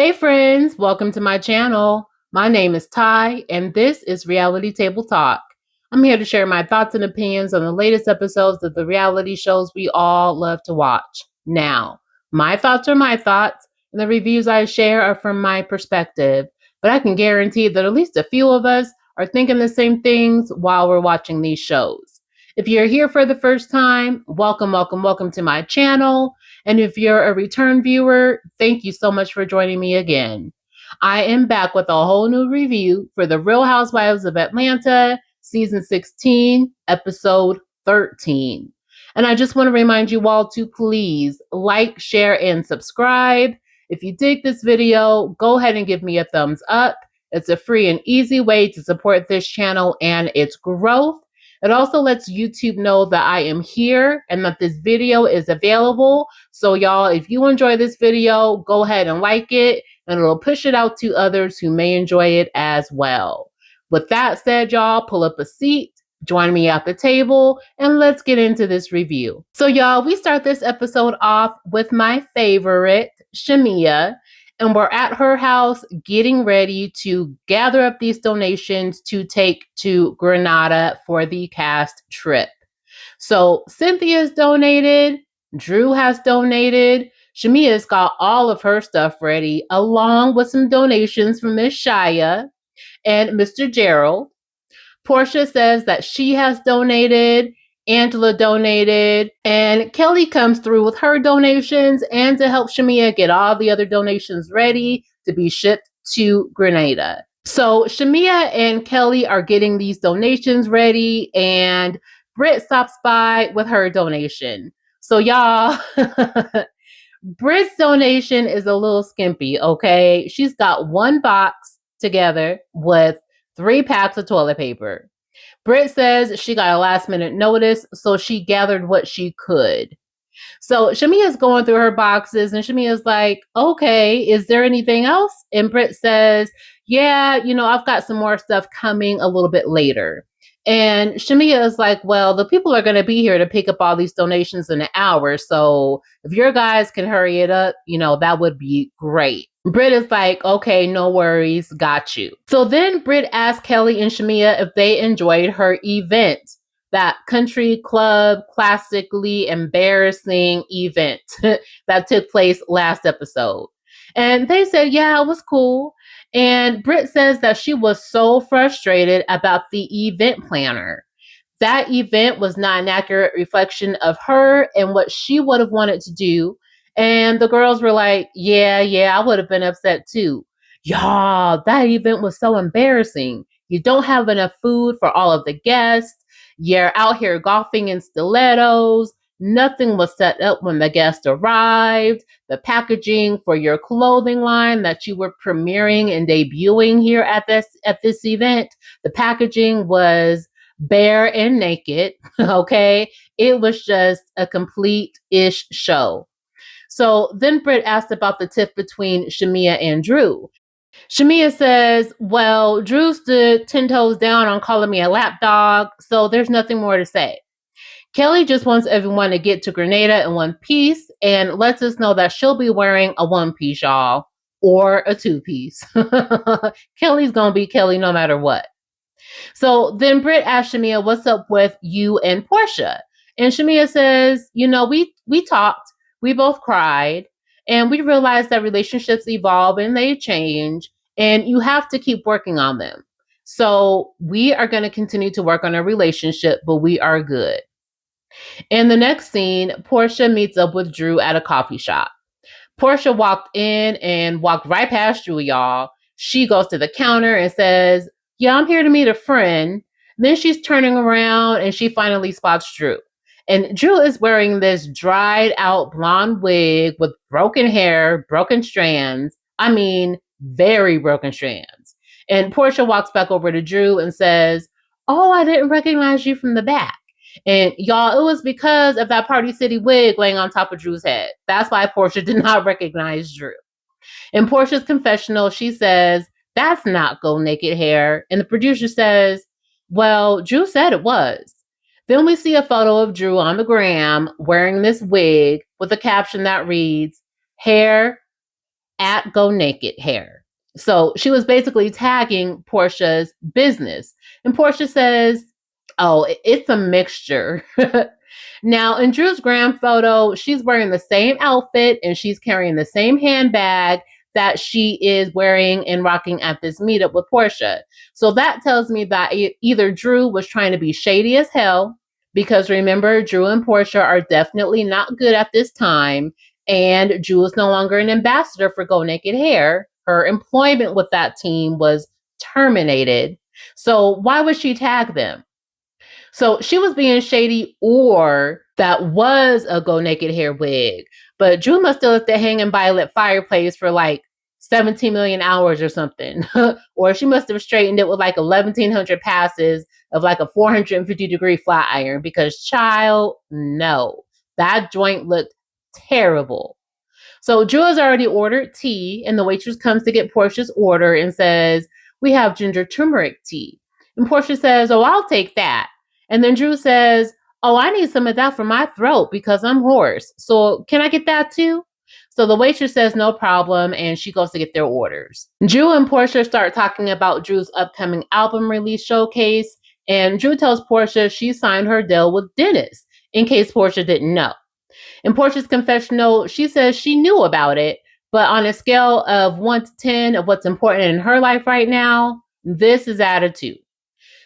Hey friends, welcome to my channel. My name is Ty and this is Reality Table Talk. I'm here to share my thoughts and opinions on the latest episodes of the reality shows we all love to watch. Now, my thoughts are my thoughts and the reviews I share are from my perspective, but I can guarantee that at least a few of us are thinking the same things while we're watching these shows. If you're here for the first time, welcome to my channel. And if you're a return viewer, thank you so much for joining me again. I am back with a whole new review for the Real Housewives of Atlanta, Season 16, Episode 13. And I just want to remind you all to please like, share, and subscribe. If you dig this video, go ahead and give me a thumbs up. It's a free and easy way to support this channel and its growth. It also lets YouTube know that I am here and that this video is available. So y'all, if you enjoy this video, go ahead and like it and it'll push it out to others who may enjoy it as well. With that said, y'all, pull up a seat, join me at the table, and let's get into this review. So y'all, we start this episode off with my favorite, Shamia. And we're at her house getting ready to gather up these donations to take to Grenada for the cast trip. So Cynthia's donated, Drew has donated, Shamia's got all of her stuff ready, along with some donations from Miss Shia and Mr. Gerald. Portia says that she has donated, Angela donated, and Kelly comes through with her donations and to help Shamia get all the other donations ready to be shipped to Grenada. So Shamia and Kelly are getting these donations ready and Britt stops by with her donation. So y'all, Britt's donation is a little skimpy, okay? She's got one box together with 3 packs of toilet paper. Britt says she got a last minute notice, so she gathered what she could. So Shamia's going through her boxes and Shamia's like, okay, is there anything else? And Britt says, yeah, I've got some more stuff coming a little bit later. And Shamia is like, well, the people are going to be here to pick up all these donations in an hour. So if your guys can hurry it up, that would be great. Britt is like, okay, no worries, got you. So then Britt asked Kelly and Shamia if they enjoyed her event, that country club classically embarrassing event that took place last episode. And they said, yeah, it was cool. And Britt says that she was so frustrated about the event planner. That event was not an accurate reflection of her and what she would have wanted to do. And the girls were like, yeah, I would have been upset too. Y'all, that event was so embarrassing. You don't have enough food for all of the guests. You're out here golfing in stilettos. Nothing was set up when the guests arrived. The packaging for your clothing line that you were premiering and debuting here at this event, the packaging was bare and naked, okay? It was just a complete-ish show. So then Britt asked about the tiff between Shamia and Drew. Shamia says, well, Drew stood 10 toes down on calling me a lapdog, so there's nothing more to say. Kelly just wants everyone to get to Grenada in one piece and lets us know that she'll be wearing a one piece, y'all, or a 2-piece. Kelly's gonna be Kelly no matter what. So then Britt asked Shamia, what's up with you and Portia? And Shamia says, we talked, we both cried, and we realized that relationships evolve and they change, and you have to keep working on them. So we are going to continue to work on a relationship, but we are good. In the next scene, Portia meets up with Drew at a coffee shop. Portia walked in and walked right past Drew, y'all. She goes to the counter and says, yeah, I'm here to meet a friend. Then she's turning around and she finally spots Drew. And Drew is wearing this dried out blonde wig with broken hair, broken strands. I mean, very broken strands. And Portia walks back over to Drew and says, oh, I didn't recognize you from the back. And y'all, it was because of that Party City wig laying on top of Drew's head. That's why Portia did not recognize Drew. In Portia's confessional, she says, that's not Go Naked hair. And the producer says, well, Drew said it was. Then we see a photo of Drew on the gram wearing this wig with a caption that reads, hair at Go Naked Hair. So she was basically tagging Portia's business. And Portia says, oh, it's a mixture. Now, in Drew's gram photo, she's wearing the same outfit and she's carrying the same handbag that she is wearing and rocking at this meetup with Portia. So that tells me that either Drew was trying to be shady as hell, because remember, Drew and Portia are definitely not good at this time, and Drew is no longer an ambassador for Go Naked Hair. Her employment with that team was terminated. So why would she tag them? So she was being shady, or that was a Go Naked Hair wig. But Drew must have let that hanging by a lit fireplace for like 17 million hours or something. Or she must have straightened it with like 1,100 passes of like a 450-degree flat iron, because child, no. That joint looked terrible. So Drew has already ordered tea, and the waitress comes to get Portia's order and says, we have ginger turmeric tea. And Portia says, oh, I'll take that. And then Drew says, oh, I need some of that for my throat because I'm hoarse. So can I get that too? So the waitress says no problem, and she goes to get their orders. Drew and Portia start talking about Drew's upcoming album release showcase, and Drew tells Portia she signed her deal with Dennis, in case Portia didn't know. In Portia's confessional, she says she knew about it, but on a scale of 1 to 10 of what's important in her life right now, this is at a 2.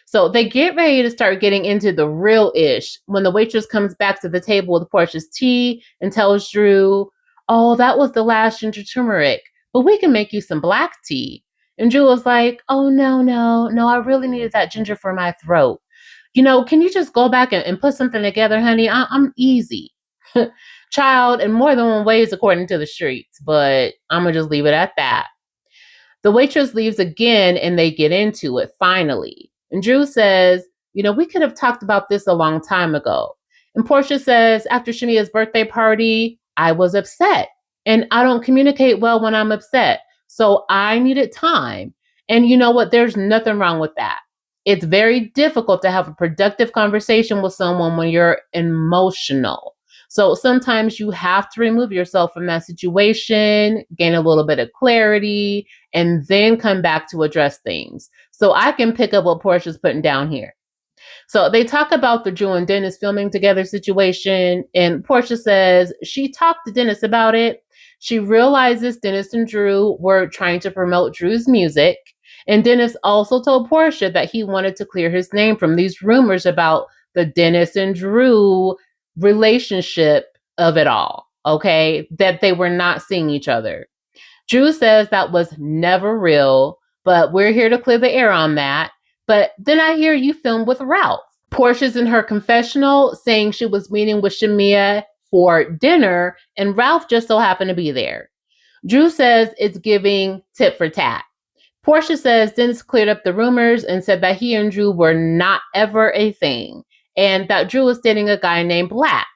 So they get ready to start getting into the real ish when the waitress comes back to the table with Portia's tea and tells Drew, oh, that was the last ginger turmeric, but we can make you some black tea. And Drew was like, oh, no, I really needed that ginger for my throat. Can you just go back and put something together, honey? I'm easy. Child, in more than one ways according to the streets, but I'm going to just leave it at that. The waitress leaves again and they get into it finally. And Drew says, we could have talked about this a long time ago. And Portia says, after Shamia's birthday party, I was upset. And I don't communicate well when I'm upset. So I needed time. And you know what? There's nothing wrong with that. It's very difficult to have a productive conversation with someone when you're emotional. So sometimes you have to remove yourself from that situation, gain a little bit of clarity, and then come back to address things. So I can pick up what Portia's putting down here. So they talk about the Drew and Dennis filming together situation, and Portia says she talked to Dennis about it. She realizes Dennis and Drew were trying to promote Drew's music, and Dennis also told Portia that he wanted to clear his name from these rumors about the Dennis and Drew relationship of it all, okay? That they were not seeing each other. Drew says that was never real, but we're here to clear the air on that. But then I hear you filmed with Ralph. Portia's in her confessional saying she was meeting with Shamia for dinner, and Ralph just so happened to be there. Drew says it's giving tit for tat. Portia says Dennis cleared up the rumors and said that he and Drew were not ever a thing, and that Drew was dating a guy named Black.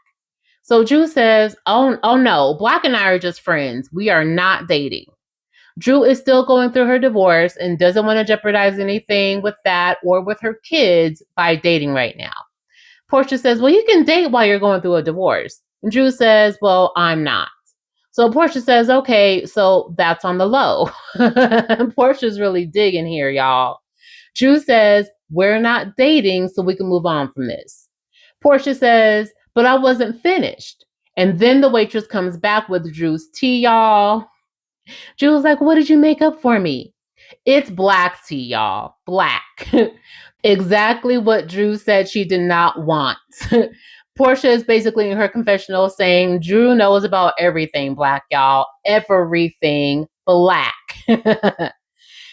So Drew says, oh no, Black and I are just friends. We are not dating. Drew is still going through her divorce and doesn't want to jeopardize anything with that or with her kids by dating right now. Portia says, well, you can date while you're going through a divorce. And Drew says, well, I'm not. So Portia says, okay, so that's on the low. Portia's really digging here, y'all. Drew says, we're not dating, so we can move on from this. Portia says, but I wasn't finished. And then the waitress comes back with Drew's tea, y'all. Drew was like, what did you make up for me? It's black tea, y'all. Black. Exactly what Drew said she did not want. Portia is basically in her confessional saying Drew knows about everything black, y'all. Everything black.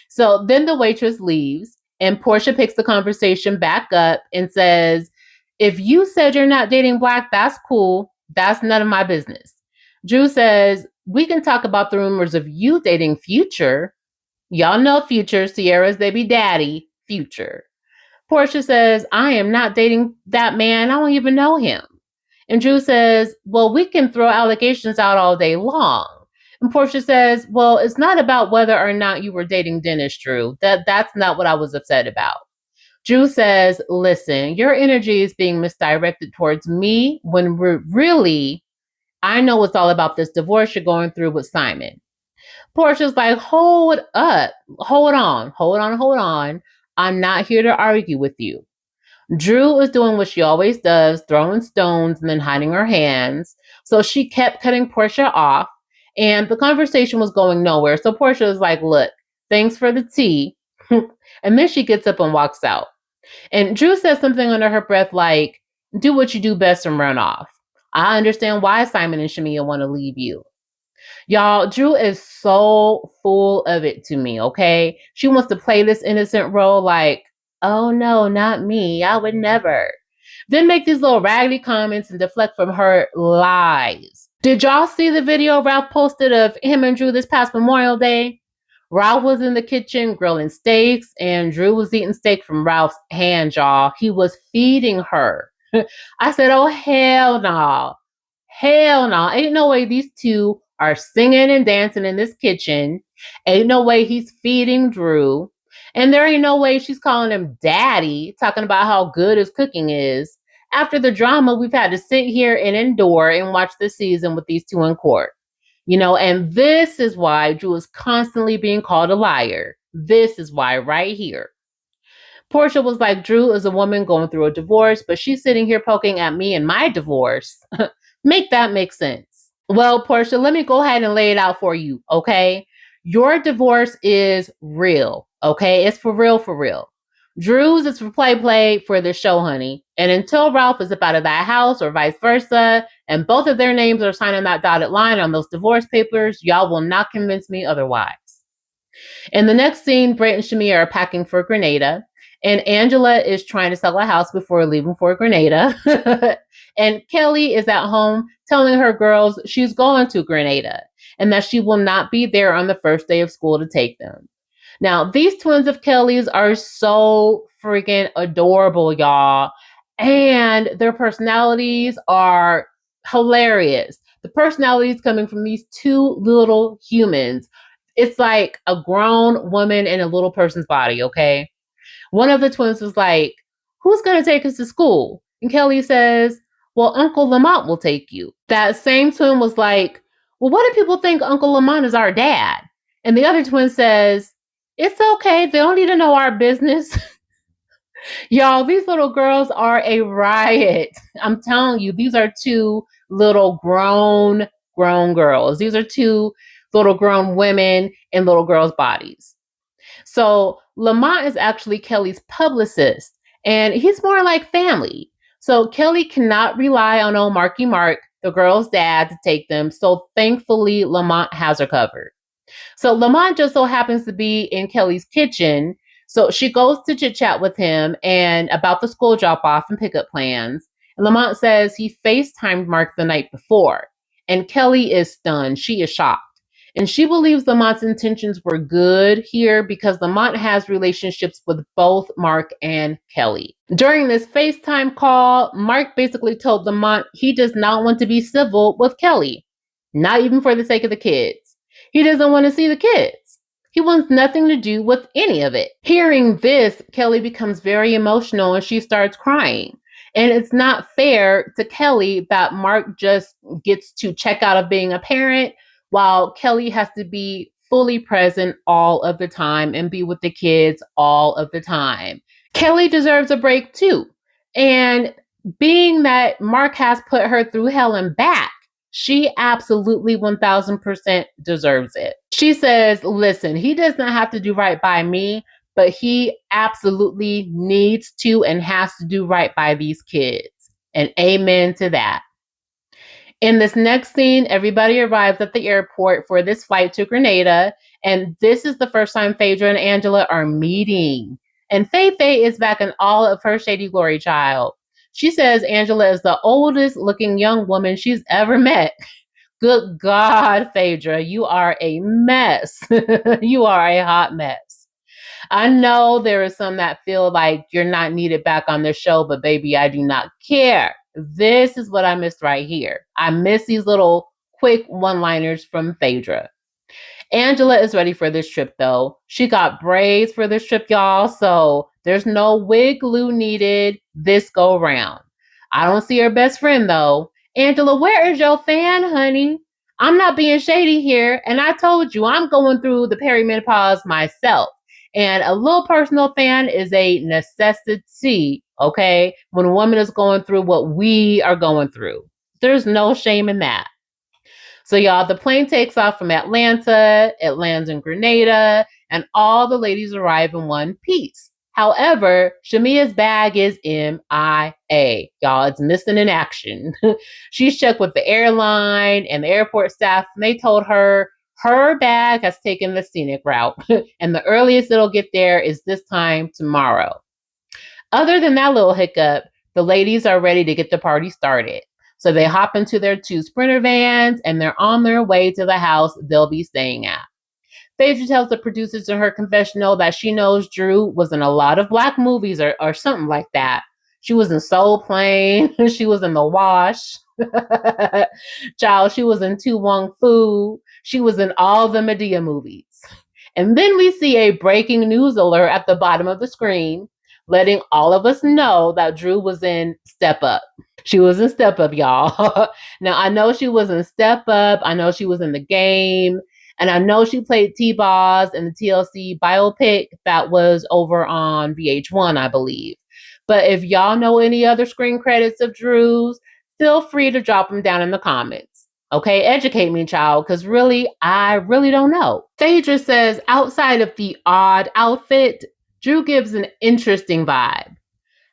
So then the waitress leaves and Portia picks the conversation back up and says, if you said you're not dating Black, that's cool. That's none of my business. Drew says, we can talk about the rumors of you dating Future. Y'all know Future, Sierra's baby daddy, Future. Portia says, I am not dating that man. I don't even know him. And Drew says, well, we can throw allegations out all day long. And Portia says, well, it's not about whether or not you were dating Dennis, Drew. That's not what I was upset about. Drew says, listen, your energy is being misdirected towards me when we're really, I know it's all about this divorce you're going through with Simon. Portia's like, hold up, hold on. I'm not here to argue with you. Drew is doing what she always does, throwing stones and then hiding her hands. So she kept cutting Portia off, and the conversation was going nowhere. So Portia is like, look, thanks for the tea. And then she gets up and walks out. And Drew says something under her breath like, do what you do best and run off. I understand why Simon and Shamia want to leave you. Y'all, Drew is so full of it to me, okay? She wants to play this innocent role like, oh no, not me. I would never. Then make these little raggedy comments and deflect from her lies. Did y'all see the video Ralph posted of him and Drew this past Memorial Day? Ralph was in the kitchen grilling steaks, and Drew was eating steak from Ralph's hand, y'all. He was feeding her. I said, oh, hell no. Hell no. Ain't no way these two are singing and dancing in this kitchen. Ain't no way he's feeding Drew. And there ain't no way she's calling him daddy, talking about how good his cooking is. After the drama, we've had to sit here and endure and watch this season with these two in court. And this is why Drew is constantly being called a liar. This is why right here. Portia was like, Drew is a woman going through a divorce, but she's sitting here poking at me and my divorce. Make that make sense. Well, Portia, let me go ahead and lay it out for you, okay? Your divorce is real, okay? It's for real, for real. Drew's is for play for the show, honey. And until Ralph is up out of that house or vice versa, and both of their names are signing that dotted line on those divorce papers, y'all will not convince me otherwise. In the next scene, Brent and Shamia are packing for Grenada, and Angela is trying to sell a house before leaving for Grenada. And Kelly is at home telling her girls she's going to Grenada and that she will not be there on the first day of school to take them. Now, these twins of Kelly's are so freaking adorable, y'all. And their personalities are hilarious. The personalities coming from these two little humans. It's like a grown woman in a little person's body, okay? One of the twins was like, who's going to take us to school? And Kelly says, well, Uncle Lamont will take you. That same twin was like, well, what if people think Uncle Lamont is our dad? And the other twin says, it's okay. They don't need to know our business. Y'all, these little girls are a riot. I'm telling you, these are two little grown girls. These are two little grown women in little girls' bodies. So Lamont is actually Kelly's publicist, and he's more like family. So Kelly cannot rely on old Marky Mark, the girl's dad, to take them. So thankfully, Lamont has her covered. So Lamont just so happens to be in Kelly's kitchen. So she goes to chit chat with him and about the school drop off and pickup plans. And Lamont says he FaceTimed Mark the night before. And Kelly is stunned. She is shocked. And she believes Lamont's intentions were good here because Lamont has relationships with both Mark and Kelly. During this FaceTime call, Mark basically told Lamont he does not want to be civil with Kelly, not even for the sake of the kids. He doesn't want to see the kids. He wants nothing to do with any of it. Hearing this, Kelly becomes very emotional and she starts crying. And it's not fair to Kelly that Mark just gets to check out of being a parent while Kelly has to be fully present all of the time and be with the kids all of the time. Kelly deserves a break too. And being that Mark has put her through hell and back, she absolutely 1000% deserves it. She says, listen, he does not have to do right by me, but he absolutely needs to and has to do right by these kids. And amen to that. In this next scene, everybody arrives at the airport for this flight to Grenada, and this is the first time Phaedra and Angela are meeting. And Faye is back in all of her shady glory, child. She says Angela is the oldest looking young woman she's ever met. Good God, Phaedra, you are a mess. You are a hot mess. I know there are some that feel like you're not needed back on the show, but baby, I do not care. This is what I missed right here. I miss these little quick one-liners from Phaedra. Angela is ready for this trip, though. She got braids for this trip, y'all, so there's no wig glue needed this go round. I don't see her best friend, though. Angela, where is your fan, honey? I'm not being shady here. And I told you, I'm going through the perimenopause myself. And a little personal fan is a necessity, okay? When a woman is going through what we are going through, there's no shame in that. So, y'all, the plane takes off from Atlanta, it lands in Grenada, and all the ladies arrive in one piece. However, Shamia's bag is MIA. Y'all, it's missing in action. She's checked with the airline and the airport staff, and they told her her bag has taken the scenic route, and the earliest it'll get there is this time tomorrow. Other than that little hiccup, the ladies are ready to get the party started. So they hop into their two Sprinter vans and they're on their way to the house they'll be staying at. Phaedra tells the producers in her confessional that she knows Drew was in a lot of black movies or something like that. She was in Soul Plane. She was in The Wash. Child, she was in Tu Wong Fu. She was in all the Medea movies. And then we see a breaking news alert at the bottom of the screen, letting all of us know that Drew was in Step Up. She was in Step Up, y'all. Now, I know she was in Step Up. I know she was in The Game. And I know she played T-Boz in the TLC biopic that was over on VH1, I believe. But if y'all know any other screen credits of Drew's, feel free to drop them down in the comments. Okay, educate me, child, because really, I really don't know. Phaedra says, outside of the odd outfit, Drew gives an interesting vibe.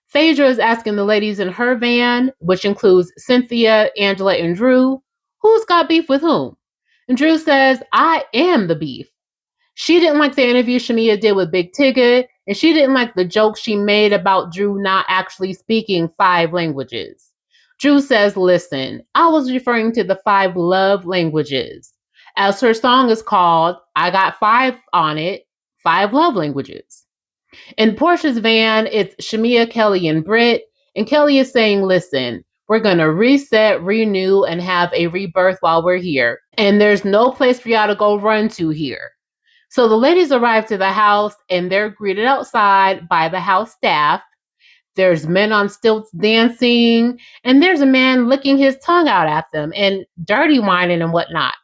Phaedra is asking the ladies in her van, which includes Cynthia, Angela, and Drew, who's got beef with whom? And Drew says, I am the beef. She didn't like the interview Shamia did with Big Tigger, and she didn't like the joke she made about Drew not actually speaking 5 languages. Drew says, listen, I was referring to the 5 love languages. As her song is called, I got 5 on it, 5 love languages. In Portia's van, it's Shamia, Kelly, and Britt. And Kelly is saying, listen, we're going to reset, renew, and have a rebirth while we're here. And there's no place for y'all to go run to here. So the ladies arrive to the house, and they're greeted outside by the house staff. There's men on stilts dancing, and there's a man licking his tongue out at them and dirty whining and whatnot.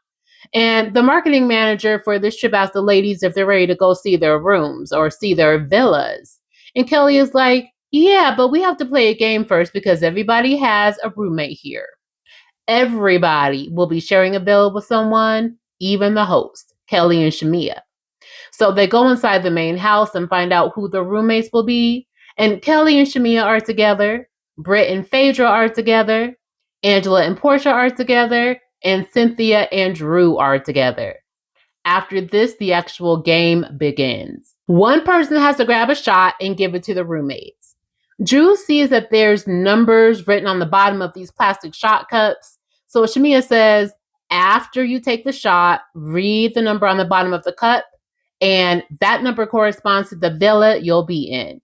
And the marketing manager for this trip asked the ladies if they're ready to go see their rooms or see their villas. And Kelly is like, yeah, but we have to play a game first because everybody has a roommate here. Everybody will be sharing a villa with someone, even the host, Kelly and Shamia. So they go inside the main house and find out who the roommates will be. And Kelly and Shamia are together. Britt and Phaedra are together. Angela and Portia are together. And Cynthia and Drew are together. After this, the actual game begins. One person has to grab a shot and give it to the roommates. Drew sees that there's numbers written on the bottom of these plastic shot cups. So Shamia says, after you take the shot, read the number on the bottom of the cup, and that number corresponds to the villa you'll be in.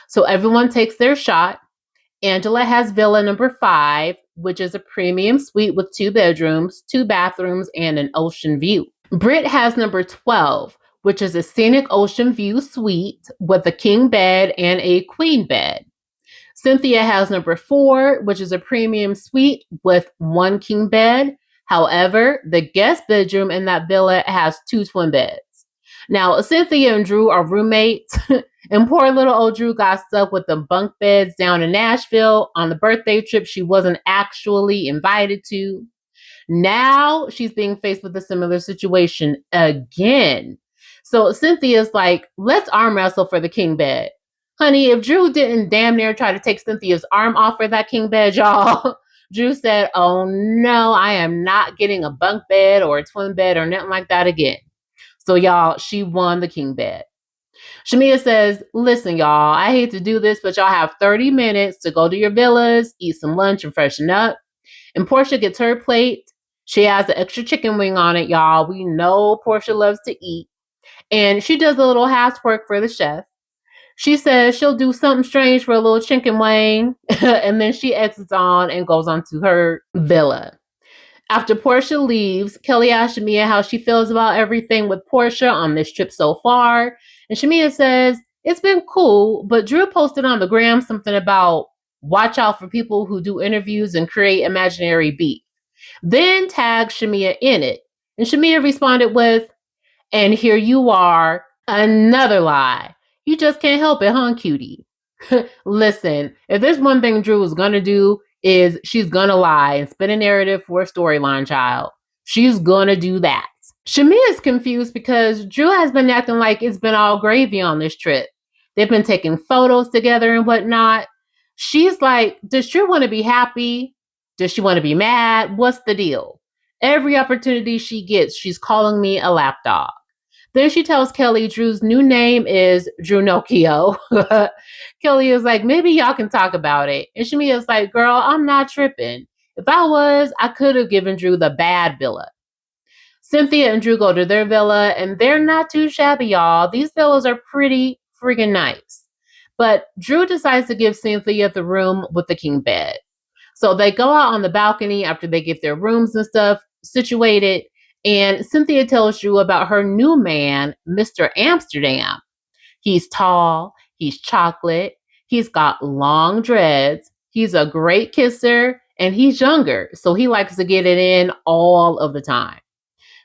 So everyone takes their shot. Angela has villa number 5, which is a premium suite with 2 bedrooms, 2 bathrooms, and an ocean view. Britt has number 12, which is a scenic ocean view suite with a king bed and a queen bed. Cynthia has number 4, which is a premium suite with 1 king bed. However, the guest bedroom in that villa has 2 twin beds. Now, Cynthia and Drew are roommates, and poor little old Drew got stuck with the bunk beds down in Nashville on the birthday trip she wasn't actually invited to. Now she's being faced with a similar situation again. So Cynthia's like, let's arm wrestle for the king bed. Honey, if Drew didn't damn near try to take Cynthia's arm off for that king bed, y'all, Drew said, oh no, I am not getting a bunk bed or a twin bed or nothing like that again. So y'all, she won the king bed. Shamia says, listen, y'all, I hate to do this, but y'all have 30 minutes to go to your villas, eat some lunch, and freshen up. And Portia gets her plate. She has an extra chicken wing on it, y'all. We know Portia loves to eat. And she does a little housework for the chef. She says she'll do something strange for a little chicken wing. And then she exits on and goes on to her villa. After Portia leaves, Kelly asks Shamia how she feels about everything with Portia on this trip so far. And Shamia says, it's been cool, but Drew posted on the gram something about watch out for people who do interviews and create imaginary beef. then tagged Shamia in it. And Shamia responded with, "And here you are, another lie. You just can't help it, huh, cutie?" Listen, if there's one thing Drew is gonna do, is she's gonna lie and spin a narrative for a storyline, child. She's gonna do that. Shamia is confused because Drew has been acting like it's been all gravy on this trip. They've been taking photos together and whatnot. She's like, does Drew want to be happy? Does she want to be mad? What's the deal? Every opportunity she gets, she's calling me a lapdog. Then she tells Kelly Drew's new name is Drew Nokio. Kelly is like, maybe y'all can talk about it. And Shamia is like, girl, I'm not tripping. If I was, I could have given Drew the bad villa. Cynthia and Drew go to their villa, and they're not too shabby, y'all. These villas are pretty friggin' nice. But Drew decides to give Cynthia the room with the king bed. So they go out on the balcony after they get their rooms and stuff situated, and Cynthia tells Drew about her new man, Mr. Amsterdam. He's tall, he's chocolate, he's got long dreads, he's a great kisser, and he's younger, so he likes to get it in all of the time.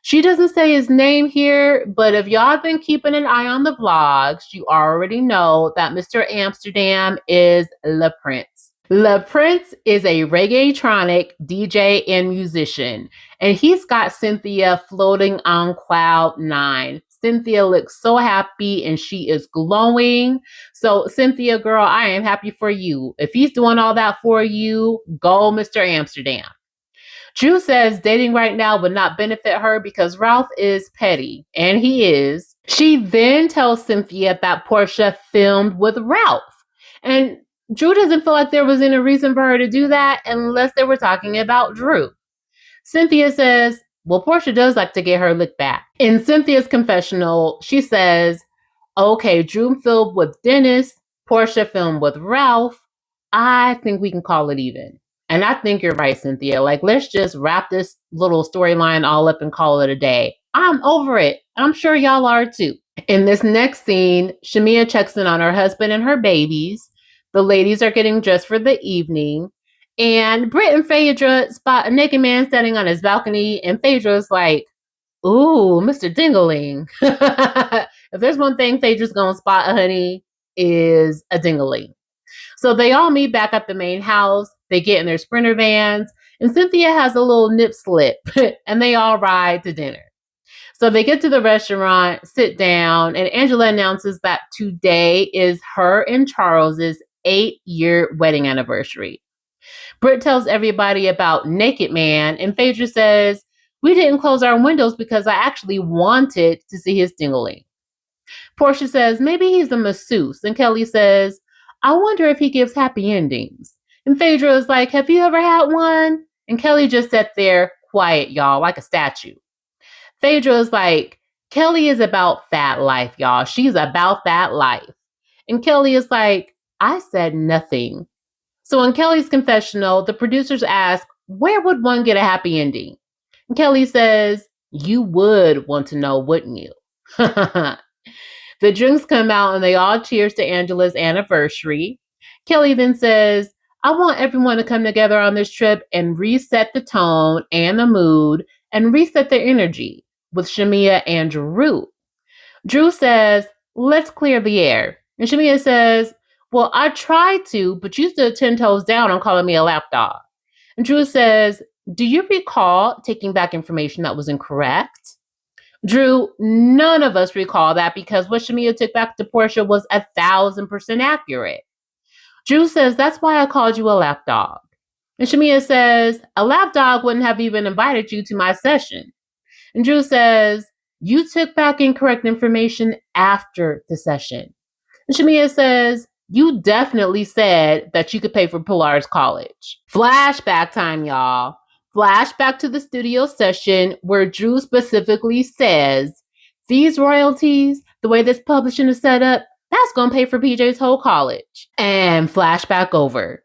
She doesn't say his name here, but if y'all have been keeping an eye on the vlogs, you already know that Mr. Amsterdam is Le Prince. Le Prince is a reggaetronic DJ and musician, and he's got Cynthia floating on cloud nine. Cynthia looks so happy and she is glowing. So Cynthia, girl, I am happy for you. If he's doing all that for you, go Mr. Amsterdam. Drew says dating right now would not benefit her because Ralph is petty, and he is. She then tells Cynthia that Portia filmed with Ralph, and Drew doesn't feel like there was any reason for her to do that unless they were talking about Drew. Cynthia says, well, Portia does like to get her lick back. In Cynthia's confessional, she says, okay, Drew filmed with Dennis, Portia filmed with Ralph. I think we can call it even. And I think you're right, Cynthia. Like, let's just wrap this little storyline all up and call it a day. I'm over it. I'm sure y'all are too. In this next scene, Shamia checks in on her husband and her babies. The ladies are getting dressed for the evening. And Britt and Phaedra spot a naked man standing on his balcony. And Phaedra's like, ooh, Mr. Dingling. If there's one thing Phaedra's going to spot, honey, is a dingling. So they all meet back at the main house. They get in their Sprinter vans, and Cynthia has a little nip slip, and they all ride to dinner. So they get to the restaurant, sit down, and Angela announces that today is her and Charles's 8-year wedding anniversary. Britt tells everybody about Naked Man, and Phaedra says, we didn't close our windows because I actually wanted to see his dingling. Portia says, maybe he's a masseuse, and Kelly says, I wonder if he gives happy endings. And Phaedra is like, have you ever had one? And Kelly just sat there quiet, y'all, like a statue. Phaedra is like, Kelly is about that life, y'all. She's about that life. And Kelly is like, I said nothing. So in Kelly's confessional, the producers ask, where would one get a happy ending? And Kelly says, you would want to know, wouldn't you? The drinks come out and they all cheers to Angela's anniversary. Kelly then says, I want everyone to come together on this trip and reset the tone and the mood and reset their energy with Shamia and Drew. Drew says, let's clear the air. And Shamia says, well, I tried to, but you stood 10 toes down on calling me a lapdog. And Drew says, do you recall taking back information that was incorrect? Drew, none of us recall that because what Shamia took back to Portia was 1,000% accurate. Drew says, that's why I called you a lapdog. And Shamia says, a lapdog wouldn't have even invited you to my session. And Drew says, you took back incorrect information after the session. And Shamia says, you definitely said that you could pay for Pilar's college. Flashback time, y'all. Flashback to the studio session where Drew specifically says, these royalties, the way this publishing is set up, that's going to pay for PJ's whole college. And flashback over.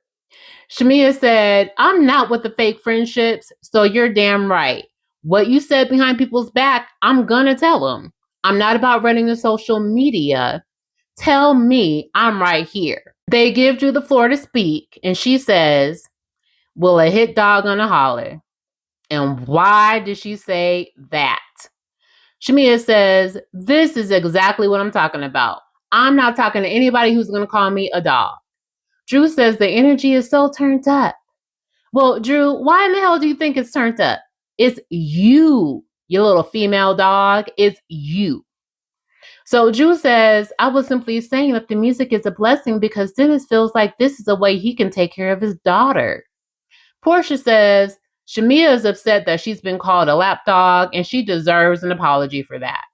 Shamia said, I'm not with the fake friendships, so you're damn right. What you said behind people's back, I'm going to tell them. I'm not about running the social media. Tell me I'm right here. They give Drew the floor to speak, and she says, will a hit dog gonna holler? And why did she say that? Shamia says, this is exactly what I'm talking about. I'm not talking to anybody who's going to call me a dog. Drew says the energy is so turned up. Well, Drew, why in the hell do you think it's turned up? It's you little female dog. It's you. So Drew says, I was simply saying that the music is a blessing because Dennis feels like this is a way he can take care of his daughter. Portia says, Shamia is upset that she's been called a lapdog and she deserves an apology for that.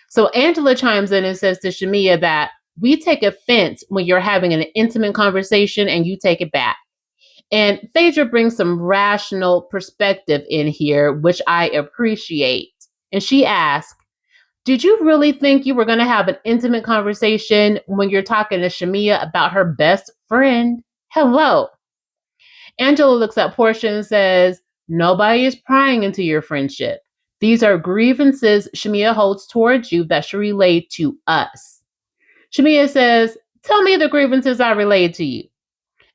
So Angela chimes in and says to Shamia that we take offense when you're having an intimate conversation and you take it back. And Phaedra brings some rational perspective in here, which I appreciate. And she asks, did you really think you were going to have an intimate conversation when you're talking to Shamia about her best friend? Hello. Angela looks at Portia and says, nobody is prying into your friendship. These are grievances Shamia holds towards you that she relayed to us. Shamia says, tell me the grievances I relayed to you.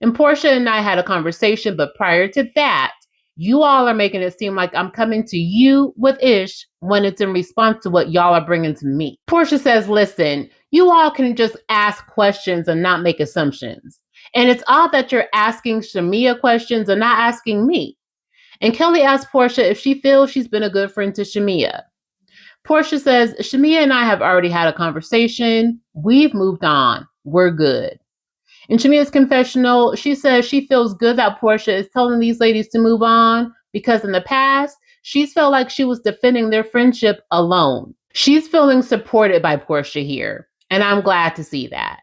And Portia and I had a conversation, but prior to that, you all are making it seem like I'm coming to you with ish when it's in response to what y'all are bringing to me. Portia says, listen, you all can just ask questions and not make assumptions. And it's odd that you're asking Shamia questions and not asking me. And Kelly asks Portia if she feels she's been a good friend to Shamia. Portia says, Shamia and I have already had a conversation. We've moved on. We're good. In Shamia's confessional, she says she feels good that Portia is telling these ladies to move on because in the past, she's felt like she was defending their friendship alone. She's feeling supported by Portia here, and I'm glad to see that.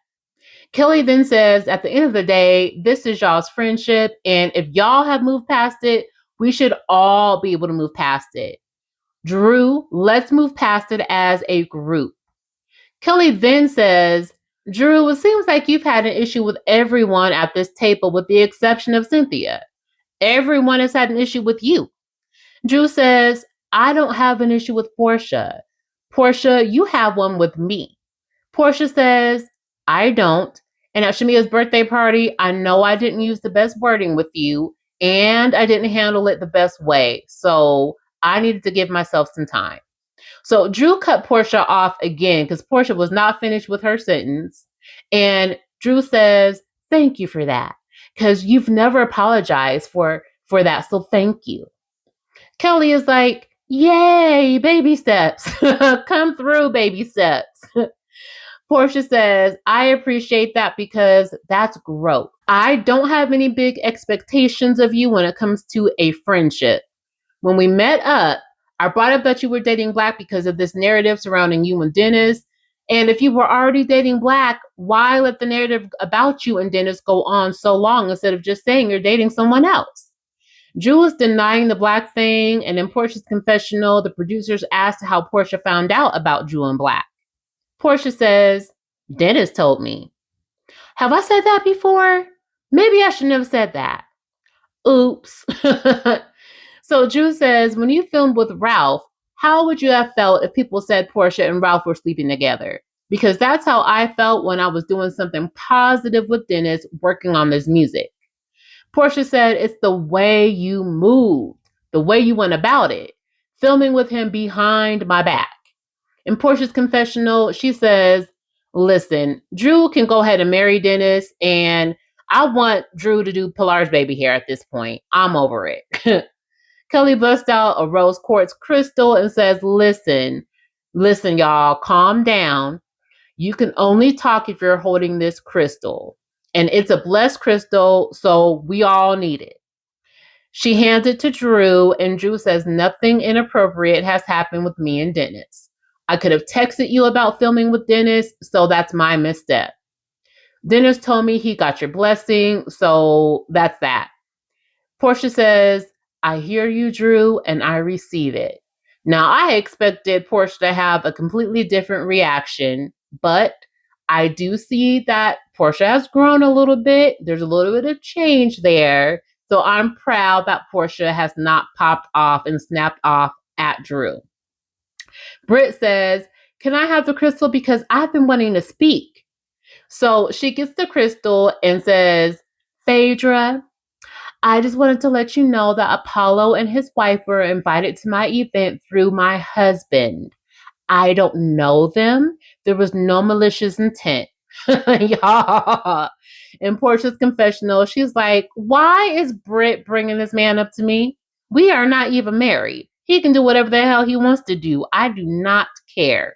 Kelly then says, at the end of the day, this is y'all's friendship, and if y'all have moved past it, we should all be able to move past it. Drew, let's move past it as a group. Kelly then says, Drew, it seems like you've had an issue with everyone at this table with the exception of Cynthia. Everyone has had an issue with you. Drew says, I don't have an issue with Portia. Portia, you have one with me. Portia says, I don't. And at Shamia's birthday party, I know I didn't use the best wording with you, and I didn't handle it the best way. So I needed to give myself some time. So Drew cut Portia off again because Portia was not finished with her sentence. And Drew says, thank you for that, because you've never apologized for that. So thank you. Kelly is like, yay, baby steps. Come through, baby steps. Portia says, I appreciate that because that's growth. I don't have any big expectations of you when it comes to a friendship. When we met up, I brought up that you were dating Black because of this narrative surrounding you and Dennis. And if you were already dating Black, why let the narrative about you and Dennis go on so long instead of just saying you're dating someone else? Drew was denying the Black thing, and in Portia's confessional, the producers asked how Portia found out about Drew and Black. Portia says, Dennis told me. Have I said that before? Maybe I shouldn't have said that. Oops. So Drew says, when you filmed with Ralph, how would you have felt if people said Portia and Ralph were sleeping together? Because that's how I felt when I was doing something positive with Dennis working on this music. Portia said, it's the way you moved, the way you went about it, filming with him behind my back. In Portia's confessional, she says, listen, Drew can go ahead and marry Dennis, and I want Drew to do Pilar's baby hair at this point. I'm over it. Kelly busts out a rose quartz crystal and says, listen, y'all, calm down. You can only talk if you're holding this crystal. And it's a blessed crystal, so we all need it. She hands it to Drew, and Drew says, nothing inappropriate has happened with me and Dennis. I could have texted you about filming with Dennis, so that's my misstep. Dennis told me he got your blessing, so that's that. Portia says, I hear you, Drew, and I receive it. Now, I expected Portia to have a completely different reaction, but I do see that Portia has grown a little bit. There's a little bit of change there. So I'm proud that Portia has not popped off and snapped off at Drew. Britt says, can I have the crystal because I've been wanting to speak? So she gets the crystal and says, Phaedra, I just wanted to let you know that Apollo and his wife were invited to my event through my husband. I don't know them. There was no malicious intent. Y'all. In Portia's confessional, she's like, why is Britt bringing this man up to me? We are not even married. He can do whatever the hell he wants to do. I do not care.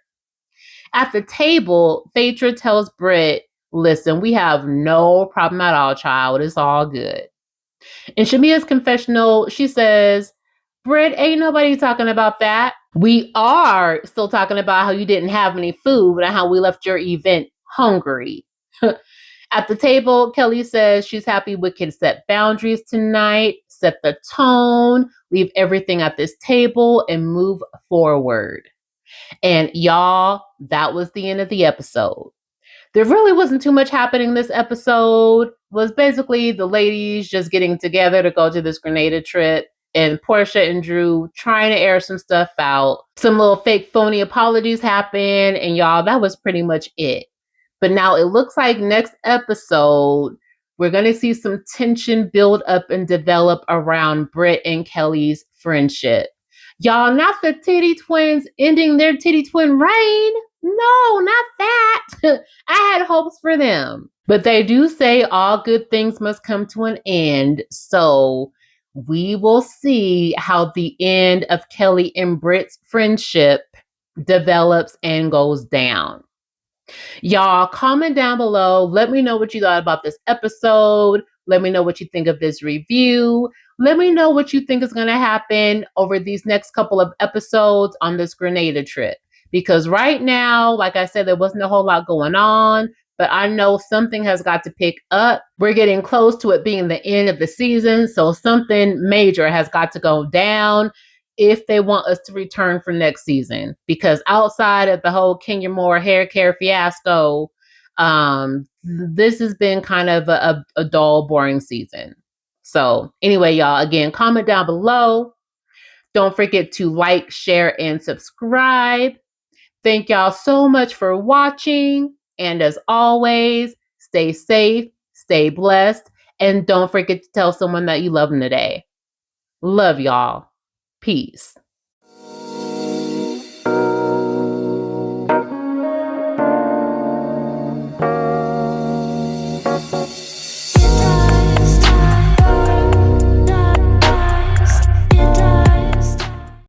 At the table, Phaedra tells Britt, listen, we have no problem at all, child. It's all good. In Shamia's confessional, she says, Britt, ain't nobody talking about that. We are still talking about how you didn't have any food and how we left your event hungry. At the table, Kelly says she's happy we can set boundaries tonight, set the tone, leave everything at this table, and move forward. And y'all, that was the end of the episode. There really wasn't too much happening this episode. It was basically the ladies just getting together to go to this Grenada trip, and Portia and Drew trying to air some stuff out. Some little fake phony apologies happened, and y'all, that was pretty much it. But now it looks like next episode, we're going to see some tension build up and develop around Britt and Kelly's friendship. Y'all, not the titty twins ending their titty twin reign. No, not that. I had hopes for them. But they do say all good things must come to an end. So we will see how the end of Kelly and Britt's friendship develops and goes down. Y'all, comment down below. Let me know what you thought about this episode. Let me know what you think of this review. Let me know what you think is going to happen over these next couple of episodes on this Grenada trip. Because right now, like I said, there wasn't a whole lot going on, but I know something has got to pick up. We're getting close to it being the end of the season, so something major has got to go down if they want us to return for next season. Because outside of the whole Kenya Moore hair care fiasco, this has been kind of a dull, boring season. So anyway, y'all, again, comment down below. Don't forget to like, share, and subscribe. Thank y'all so much for watching. And as always, stay safe, stay blessed, and don't forget to tell someone that you love them today. Love y'all. Peace.